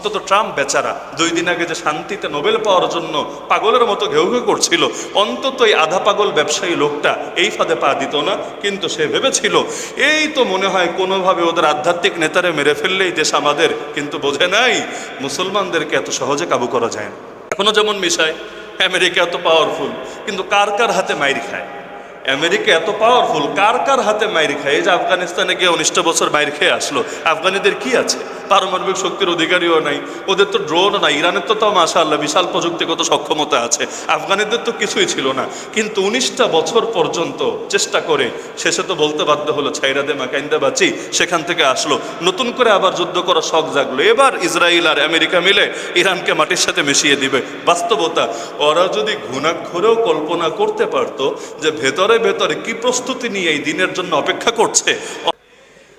অন্তত ট্রাম্প বেচারা 2 দিন আগে যে শান্তিতে নোবেল পাওয়ার জন্য পাগলের মতো ঘেউ ঘেউ করছিল, অন্তত এই আধা পাগল ব্যবসায়ী লোকটা এই ফাঁদে পা দিত না। কিন্তু সে ভেবেছিল এই তো মনে হয় কোনোভাবে ওদের আধ্যাত্মিক নেতারে মেরে ফেললেই দেশ আমাদের, কিন্তু বোঝে নাই মুসলমানদেরকে এত সহজে কাবু করা যায় না। এখনো যেমন মিশায় আমেরিকা এত পাওয়ারফুল, কিন্তু কার কার হাতে মাইর খায়? আমেরিকা এত পাওয়ারফুল, কার কার হাতে মাইর খায়? এই যে আফগানিস্তানে গিয়ে 19টা বছর মাইর খেয়ে আসলো, আফগানিদের কি আছে? পারমাণবিক শক্তির অধিকারীও নাই, ওদের তো ড্রোনও নাই। ইরানের তো মাশাআল্লাহ বিশাল প্রযুক্তিগত সক্ষমতা আছে, আফগানিদের তো কিছুই ছিল না। কিন্তু 19টা বছর পর্যন্ত চেষ্টা করে শেষে তো বলতে বাধ্য হলো ছাইরা দে মাকাইন্দা বাঁচি। সেখান থেকে আসলো, নতুন করে আবার যুদ্ধ করার শখ জাগলো। এবার ইসরায়েল আর আমেরিকা মিলে ইরানকে মাটির সাথে মিশিয়ে দিবে। বাস্তবতা, ওরা যদি ঘুণাক্ষরেও কল্পনা করতে পারতো যে ভেতরে ভেতরে কি প্রস্তুতি নিয়ে এই দিনের জন্য অপেক্ষা করছে,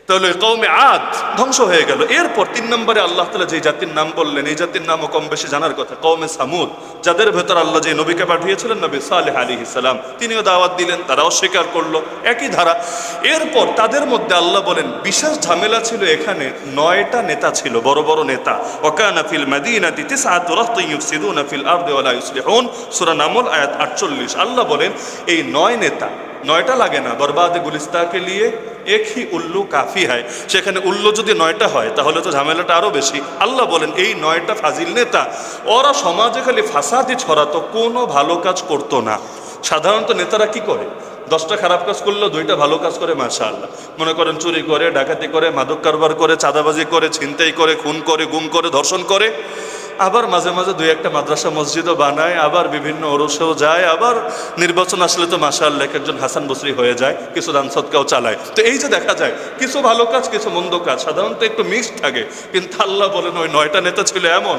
তাহলে কওমে আদ ধ্বংস হয়ে গেল। এরপর 3 নম্বরে আল্লাহ তাআলা যে জাতির নাম বললেন, এই জাতির নামও কম বেশি জানার কথা, কওমে সামুদ, যাদের ভেতর আল্লাহ যে নবীকে পাঠিয়েছিলেন নবী সালেহ আলাইহিস সালাম, তিনিও দাওয়াত দিলেন, তারাও স্বীকার করলো, একই ধারা। এরপর তাদের মধ্যে আল্লাহ বলেন বিশেষ ঝামেলা ছিল এখানে, 9টা নেতা ছিল, বড় বড় নেতা। ওয়াকানা ফিল মাদিনাতি তিসআতু রাহতিন ইউফসিদুনা ফিল আরদি ওয়া লা ইউসলিহুন, সূরা নামল আয়াত 48। আল্লাহ বলেন এই 9 নেতা, 9টা লাগে না, বরবাদে গুলিস্তাকে লিয়ে এক হি উল্লু কাফি হয়। সেখানে উল্লু যদি 9টা হয় তাহলে তো ঝামেলাটা আরো বেশি। আল্লাহ বলেন এই 9টা ফাজিল নেতা, ওরা সমাজে খালি ফাসাদি ছড়াতো, কোনো ভালো কাজ করতো না। সাধারণত নেতারা কি করে? 10টা খারাপ কাজ করলেও 2টা ভালো কাজ করে, মাশাআল্লাহ। মনে করেন চুরি করে, ডাকাতি করে, মাদক কারবার করে, চাঁদাবাজি করে, ছিনতাই করে, খুন করে, গুম করে, ধর্ষণ করে, আবার মাঝে মাঝে 2-1টা মাদ্রাসা মসজিদও বানায়, আবার বিভিন্ন ওরসেও যায়, আবার নির্বাচন আসলে তো মাশাআল্লাহ একজন হাসান বসরি হয়ে যায়, কিছু দান সদকাও চালায়। তো এই যে দেখা যায় কিছু ভালো কাজ কিছু মন্দ কাজ, সাধারণত একটু মিক্সড থাকে। কিন্তু আল্লাহ বলেন ওই 9টা নেতা ছিল এমন,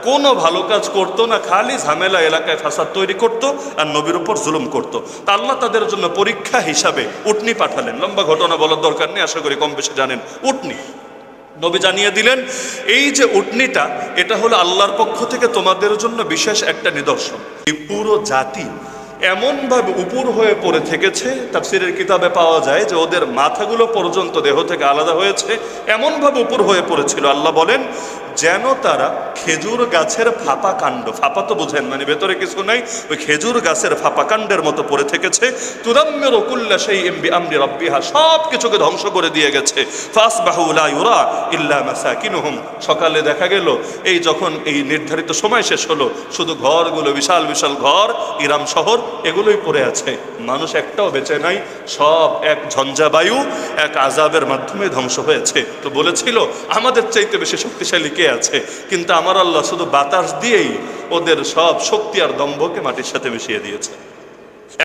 কোনো ভালো কাজ করতো না, খালি ঝামেলা, এলাকায় ফাসাদ তৈরি করতো আর নবীর উপর জুলুম করতো। তা আল্লাহ তাদের জন্য পরীক্ষা হিসাবে উটনি পাঠালেন। লম্বা ঘটনা বলার দরকার নেই, আশা করি কম বেশি জানেন। উটনি নবী জানিয়ে দিলেন এই যে উটনিটা, এটা হলো আল্লাহর পক্ষ থেকে তোমাদের জন্য বিশেষ একটা নিদর্শন। এই পুরো জাতি এমনভাবে উপর হয়ে পড়ে থেকেছে, তাফসীরের কিতাবে পাওয়া যায় যে ওদের মাথাগুলো পর্যন্ত দেহ থেকে আলাদা হয়েছে, এমনভাবে উপর হয়ে পড়েছিল। আল্লাহ বলেন যেন তারা খেজুর গাছের ফাঁপা কাণ্ড, ফাঁপা তো বুঝেন মানে ভেতরে কিছু নাই, ওই খেজুর গাছের ফাঁপা কাণ্ডের মতো পড়ে থেকেছে। তুদাম্মিরু কুল্লা শাইইন বিআমরি রাব্বিহা, সব কিছুকে ধ্বংস করে দিয়ে গেছে। ফাসবাহু লা ইউরা ইল্লা মাসাকিনুহুম, সকালে দেখা গেল এই যখন এই নির্ধারিত সময় শেষ হলো, শুধু ঘরগুলো, বিশাল বিশাল ঘর, ইরাম শহর, এগুলোই পড়ে আছে, মানুষ একটাও বেঁচে নাই। সব এক ঝঞ্ঝাবায়ু, এক আযাবের মাধ্যমে ধ্বংস হয়েছে। তো বলেছিল আমাদের চাইতে বেশি শক্তিশালী কে আছে? কিন্তু আমার আল্লাহ শুধু বাতাস দিয়েই ওদের সব শক্তি আর দম্ভকে মাটির সাথে মিশিয়ে দিয়েছে।